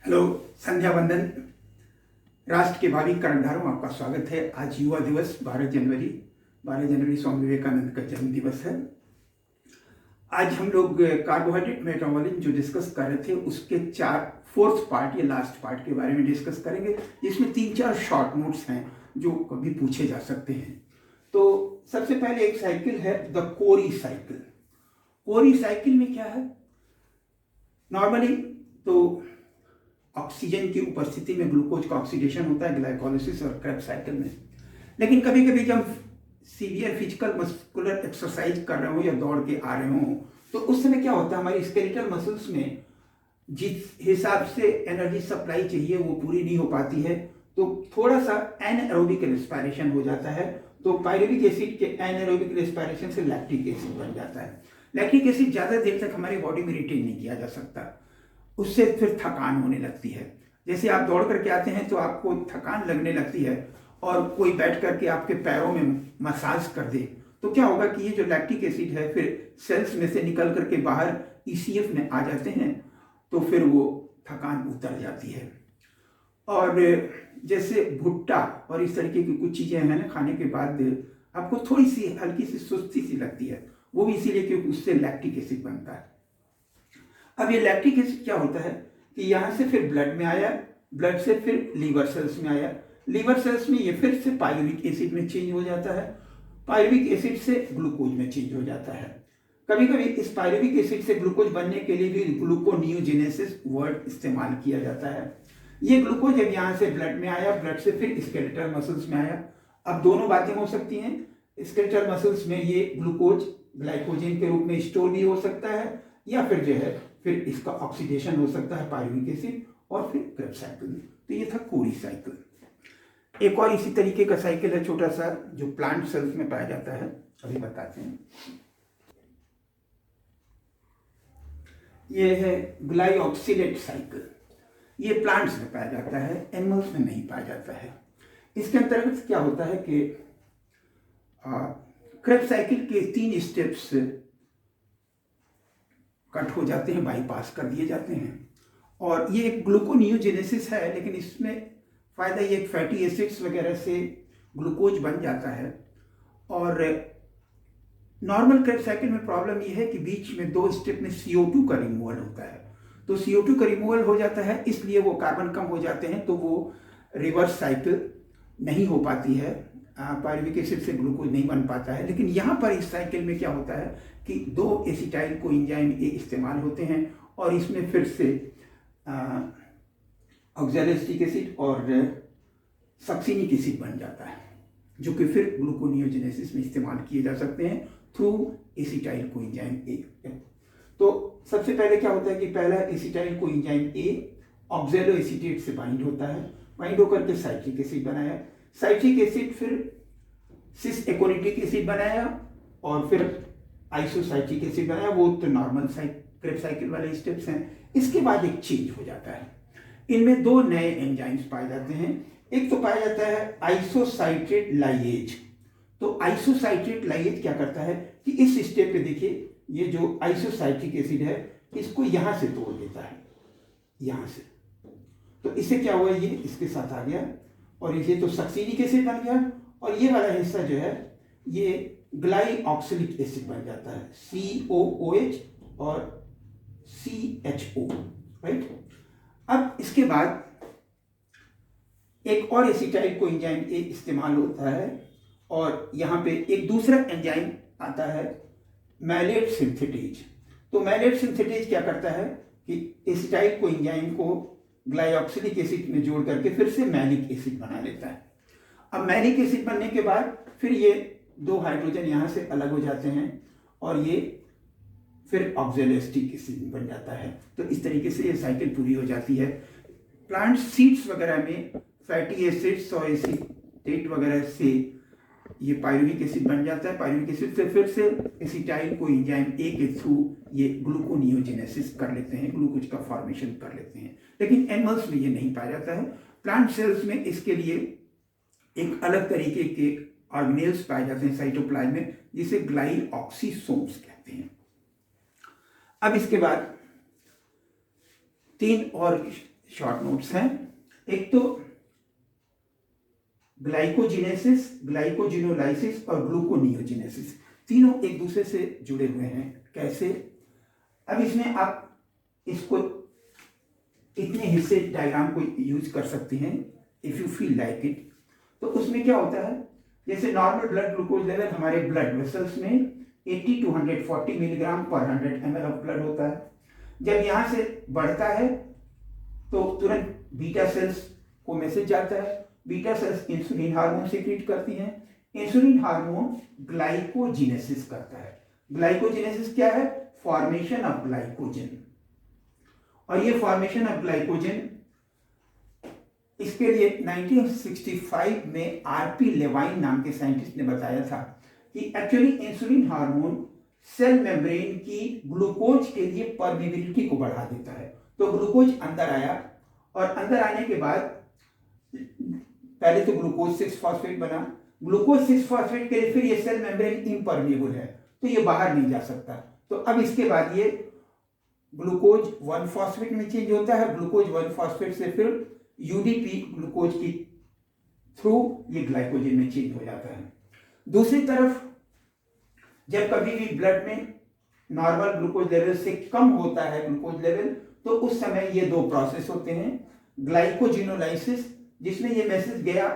Hello, संध्या वंदन। राष्ट्र के भावी कर्णधारों, आपका स्वागत है। आज युवा दिवस 12 जनवरी स्वामी विवेकानंद का जन्म दिवस है। आज हम लोग कार्बोहाइड्रेट मेटाबॉलिज्म जो डिस्कस कर रहे थे उसके फोर्थ पार्ट या लास्ट पार्ट के बारे में डिस्कस करेंगे, जिसमें 3-4 शॉर्ट नोट्स हैं जो कभी पूछे जा सकते हैं। तो सबसे पहले एक साइकिल है the Cori cycle. Cori cycle में क्या है? नॉर्मली तो ऑक्सीजन की उपस्थिति में ग्लूकोज का ऑक्सीडेशन होता है ग्लाइकोलाइसिस और क्रेब्स साइकिल में। लेकिन कभी कभी जब सीवियर फिजिकल मस्कुलर एक्सरसाइज कर रहे हो या दौड़ के आ रहे हो तो उस समय क्या होता है, हमारी स्केलेटल मसल्स में जिस हिसाब से एनर्जी सप्लाई चाहिए वो पूरी नहीं हो पाती है, तो थोड़ा सा एनएरोबिक रेस्पिरेशन हो जाता है। तो पायरुविक एसिड के एनएरोबिक रेस्पिरेशन से लैक्टिक एसिड बन जाता है। लैक्टिक एसिड ज़्यादा देर तक हमारी बॉडी में रिटेन नहीं किया जा सकता, उससे फिर थकान होने लगती है। जैसे आप दौड़ करके आते हैं तो आपको थकान लगने लगती है और कोई बैठ करके आपके पैरों में मसाज कर दे तो क्या होगा कि ये जो लैक्टिक एसिड है फिर सेल्स में से निकल करके बाहर ईसीएफ में आ जाते हैं, तो फिर वो थकान उतर जाती है। और जैसे भुट्टा और इस तरीके की कुछ चीज़ें हैं ना, खाने के बाद आपको थोड़ी सी हल्की सी सुस्ती सी लगती है, वो भी इसीलिए क्योंकि उससे लैक्टिक एसिड बनता है। अब ये लैक्टिक एसिड क्या होता है कि यहाँ से फिर ब्लड में आया, ब्लड से फिर लीवर सेल्स में आया, लीवर सेल्स में ये फिर से पायरुविक एसिड में चेंज हो जाता है, पायरुविक एसिड से ग्लूकोज में चेंज हो जाता है। कभी कभी इस पायरुविक एसिड से ग्लूकोज बनने के लिए भी ग्लूकोनियोजेनेसिस वर्ड इस्तेमाल किया जाता है। ये ग्लूकोज जब यहाँ से ब्लड में आया, ब्लड से फिर स्केलेटल मसल्स में आया। अब दोनों बातें हो सकती हैं, स्केलेटल मसल्स में ये ग्लूकोज ग्लाइकोजन के रूप में स्टोर भी हो सकता है, या फिर जो है फिर इसका ऑक्सीडेशन हो सकता है पायरुविक एसिड और फिर क्रेब्स साइकिल में। तो ये था कोरी साइकिल। एक और इसी तरीके का साइकिल है छोटा सा जो प्लांट सेल्स में पाया जाता है, अभी बताते हैं। ये है ग्लाइऑक्सिलेट साइकिल। ये प्लांट्स में पाया जाता है, एनिमल्स में नहीं पाया जाता है। इसके अंतर्गत क्या होता है कि क्रेब्स साइकिल के 3 स्टेप्स कट हो जाते हैं, बाईपास कर दिए जाते हैं। और ये एक ग्लूकोनियोजेनेसिस है, लेकिन इसमें फ़ायदा ये फैटी एसिड्स वगैरह से ग्लूकोज बन जाता है। और नॉर्मल क्रेब्स साइकिल में प्रॉब्लम ये है कि बीच में 2 स्टेप में CO2 का रिमूवल होता है, तो CO2 का रिमूवल हो जाता है, इसलिए वो कार्बन कम हो जाते हैं, तो वो रिवर्स साइकिल नहीं हो पाती है, पायरुविक एसिड से ग्लूकोज नहीं बन पाता है। लेकिन यहाँ पर इस साइकिल में क्या होता है कि 2 एसिटाइल कोएंजाइम ए इस्तेमाल होते हैं और इसमें फिर से ऑक्सैलोएसिटिक एसिड और सक्सिनिक एसिड बन जाता है, जो कि फिर ग्लूकोनियोजेनेसिस में इस्तेमाल किए जा सकते हैं थ्रू एसिटाइल कोएंजाइम ए। तो सबसे पहले क्या होता है कि पहला एसिटाइल कोएंजाइम ए ऑक्सैलोएसिटेट से बाइंड होता है, बाइंड होकर के साइट्रिक एसिड बनाया, साइट्रिक एसिड फिर सिस एकोनिटिक एसिड बनाया और फिर आइसोसाइट्रिक एसिड बनाया। वो तो नॉर्मल क्रेब्स साइकिल वाले स्टेप्स हैं। इसके बाद एक चेंज हो जाता है, इनमें 2 नए एंजाइम्स पाए जाते हैं। एक तो पाया जाता है आइसोसाइट्रेट लाइएज। तो आइसोसाइट्रेट लाइएज क्या करता है कि इस स्टेप पे देखिए, ये जो आइसोसाइट्रिक एसिड है इसको यहां से तोड़ देता है, यहां से। तो इससे क्या हुआ, ये इसके साथ आ गया और ये तो सक्सिनिक एसिड बन गया, और ये वाला हिस्सा जो है ये ग्लाइऑक्सिलिक एसिड बन जाता है, COOH और CHO, राइट। अब इसके बाद एक और एसिटाइल कोएंजाइम ए इस्तेमाल होता है और यहाँ पे एक दूसरा एंजाइम आता है मैलेट सिंथेटेज। तो मैलेट सिंथेटेज क्या करता है कि एसिटाइल कोएंजाइम को ग्लाइऑक्सिलिक एसिड में जोड़ करके फिर से मैलिक एसिड बना लेता है। अब मैलिक एसिड बनने के बाद फिर ये 2 हाइड्रोजन यहाँ से अलग हो जाते हैं और ये फिर ऑक्सैलोएसिटिक एसिड बन जाता है। तो इस तरीके से ये साइकिल पूरी हो जाती है। प्लांट सीड्स वगैरह में फैटी एसिड्स और एसिटेट वगैरह से ये पायरुविक एसिड बन जाता है, पायरुविक एसिड से फिर से एसिटाइल कोएंजाइम ए के थ्रू ये ग्लूकोनियोजेनेसिस कर लेते हैं, ग्लूकोज का फॉर्मेशन कर लेते हैं। लेकिन एनिमल्स में ये नहीं पाया जाता है। प्लांट सेल्स में इसके लिए एक अलग तरीके के ऑर्गेनेल्स पाए जाते हैं साइटोप्लाज्म में, जिसे ग्लाइऑक्सीसोम्स कहते हैं। अब इसके बाद 3 और शॉर्ट नोट्स हैं। एक तो ग्लाइकोजिनेसिस, ग्लाइकोजिनोलाइसिस और ग्लूकोनियोजिनेसिस, तीनों एक दूसरे से जुड़े हुए हैं। कैसे? अब इसमें आप इसको इतने हिस्से डायग्राम को यूज कर सकते हैं if you feel like it. तो उसमें क्या होता है, जैसे नॉर्मल ब्लड ग्लूकोज लेवल हमारे ब्लड वेसल्स में 80 to 140 मिलीग्राम पर 100 ml ऑफ ब्लड होता है। जब यहाँ से बढ़ता है तो तुरंत बीटा सेल्स को मैसेज जाता है, beta cells insulin hormone secrete करती हैं, इंसुलिन हार्मोन ग्लाइकोजिनेसिस करता है। ग्लाइकोजिनेसिस क्या है? Formation of glycogen. और ये फॉर्मेशन ऑफ ग्लाइकोजन, इसके लिए 1965 में आरपी लेवाइन नाम के साइंटिस्ट ने बताया था कि actually insulin hormone cell membrane की ग्लूकोज के लिए परमिबिलिटी को बढ़ा देता है। तो ग्लूकोज अंदर आया और अंदर आने के बाद पहले तो ग्लूकोज 6 फॉस्फेट बना, ग्लूकोज 6 फॉस्फेट के लिए फिर ये सेल मेम्ब्रेन इम्परमिएबल है तो ये बाहर नहीं जा सकता। तो अब इसके बाद ये ग्लूकोज 1 फॉस्फेट में चेंज होता है, ग्लूकोज 1 फॉस्फेट से फिर यूडीपी ग्लूकोज की थ्रू ये ग्लाइकोजन में चेंज हो जाता है। दूसरी तरफ जब कभी भी ब्लड में नॉर्मल ग्लूकोज लेवल से कम होता है ग्लूकोज लेवल, तो उस समय ये दो प्रोसेस होते हैं, ग्लाइकोजिनोलाइसिस जिसमें ये मैसेज गया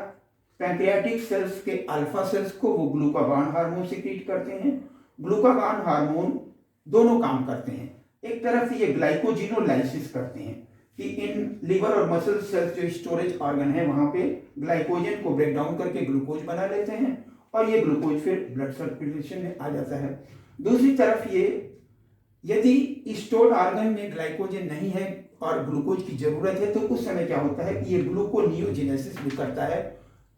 पैंक्रियाटिक सेल्स के अल्फा सेल्स को, वो ग्लूकागॉन हार्मोन सीक्रेट करते हैं। ग्लूकागॉन हार्मोन दोनों काम करते हैं, एक तरफ ये ग्लाइकोजिनोलाइसिस करते हैं कि इन लीवर और मसल सेल्स जो स्टोरेज ऑर्गन है वहां पे ग्लाइकोजन को ब्रेक डाउन करके ग्लूकोज बना लेते हैं और ये ग्लूकोज फिर ब्लड सर्कुलेशन में आ जाता है। दूसरी तरफ ये यदि स्टोर्ड ऑर्गन में ग्लाइकोजन नहीं है और ग्लूकोज की जरूरत है तो उस समय क्या होता है कि ये ग्लूकोनियोजेनेसिस भी करता है,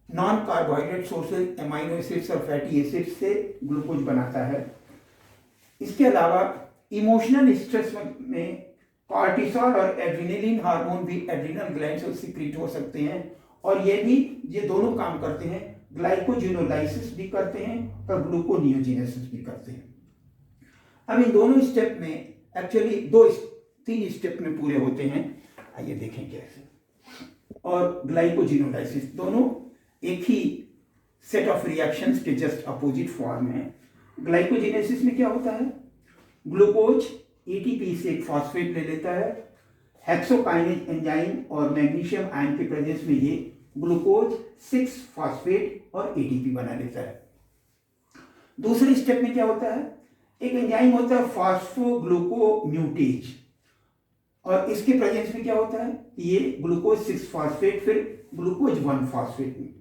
non carbohydrate sources amino acids और फैटी एसिड्स से ग्लूकोज बनाता है। इसके अलावा इमोशनल स्ट्रेस में कॉर्टिसोल और एड्रेनलिन हार्मोन भी एड्रिनल ग्लैंड से सीक्रेट हो सकते हैं और ये दोनों काम करते हैं, ग्लाइकोजिनोलाइसिस भी करते हैं और ग्लूकोनियोजेनेसिस भी करते हैं। अब इन दोनों स्टेप में एक्चुअली 3 स्टेप में पूरे होते हैं, आइए देखें कैसे। और ग्लाइकोजिनोलाइसिस दोनों एक ही सेट ऑफ रिएक्शंस के जस्ट अपोजिट फॉर्म है। ग्लाइकोजिनेसिस में क्या होता है, ग्लूकोज एटीपी से एक फॉस्फेट ले लेता है, हेक्सोकाइनेज एंजाइम और मैग्नीशियम आयन के प्रेजेंस में ये ग्लूकोज 6 फॉस्फेट और एटीपी बना लेता है। दूसरे स्टेप में क्या होता है, एक एंजाइम होता है फॉस्फोग्लूकोम्यूटेज और इसके प्रेजेंस में क्या होता है, ये ग्लूकोज 6 फॉस्फेट फिर ग्लूकोज 1 फॉस्फेट में।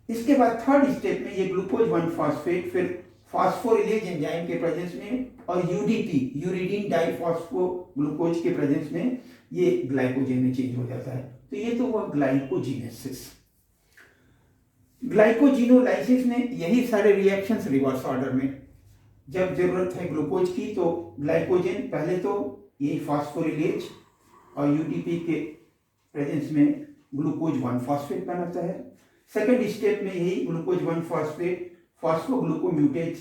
इसके बाद थर्ड स्टेप में ये ग्लूकोज 1 फॉस्फेट फिर फॉस्फोरिलेज एंजाइम के प्रेजेंस में और यूडीपी यूरिडीन डाइफॉस्फोग्लूकोज के प्रेजेंस में ये ग्लाइकोजन में चेंज हो जाता है। तो ये तो हुआ ग्लाइकोजिनेसिस। ग्लाइकोजिनोलाइसिस में यही सारे रिएक्शंस रिवर्स ऑर्डर में, जब जरूरत है ग्लूकोज की तो ग्लाइकोजन पहले तो यही फॉस्फोरिलेज और यूडीपी के प्रेजेंस में ग्लूकोज 1 फॉस्फेट बनाता है। सेकेंड स्टेप में यही ग्लूकोज 1 फॉस्फेट फॉस्फोग्लूकोम्यूटेज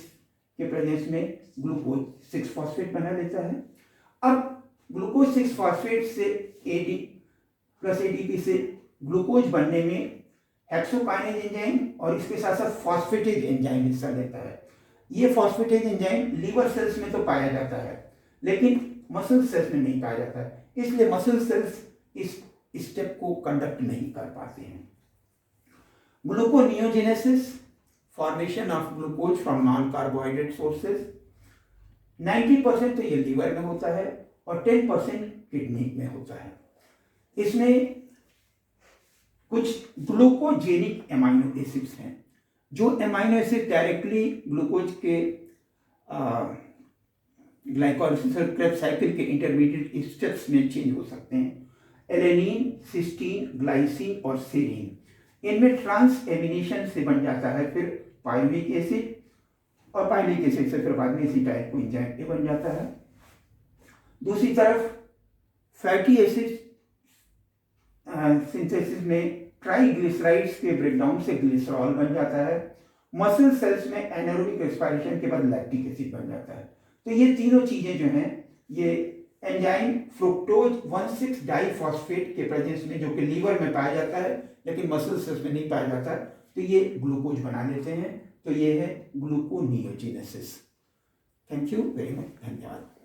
के प्रेजेंस में ग्लूकोज 6 फॉस्फेट बना लेता है। अब ग्लूकोज 6 फॉस्फेट से एडी प्लस एडीपी से ग्लूकोज बनने में हेक्सोकाइनेज एंजाइम और इसके साथ साथ फॉस्फेटेज एंजाइम हिस्सा लेता है। ये फॉस्फेटेज एंजाइम लीवर सेल्स में तो पाया जाता है लेकिन मसल सेल्स में नहीं पाया जाता है, इसलिए मसल सेल्स इस स्टेप को कंडक्ट नहीं कर पाते हैं। Gluconeogenesis, formation of glucose from non carbohydrate sources, 90% तो ये लीवर में होता है और 10% किडनी में होता है। इसमें कुछ ग्लूकोजेनिक एमाइनो एसिड्स हैं, जो एमाइनो एसिड डायरेक्टली ग्लूकोज के ग्लाइकोलाइसिस और क्रेब्स साइकिल के इंटरमीडिएट स्टेप्स में चेंज हो सकते हैं। एलेनिन, सिस्टीन, ग्लाइसिन और सेरीन, इनमें ट्रांस एमिनेशन से बन जाता है फिर पाइरुविक एसिड और पाइरुविक एसिड से फिर बाद में एसिटाइल कोएंजाइम बन जाता है। दूसरी तरफ फैटी एसिड सिंथेसिस में ट्राइग्लिसराइड्स के ब्रेकडाउन से ग्लिसरॉल बन जाता है। मसल सेल्स में एनारोबिक रेस्पिरेशन के बाद लैक्टिक एसिड बन जाता है। तो ये तीनों चीजें जो हैं ये एंजाइम फ्रुक्टोज 1,6 डाइफॉस्फेट के प्रेजेंस में, जो कि लीवर में पाया जाता है लेकिन मसल्स में नहीं पाया जाता, तो ये ग्लूकोज बना लेते हैं। तो ये है gluconeogenesis. Thank you very much, धन्यवाद।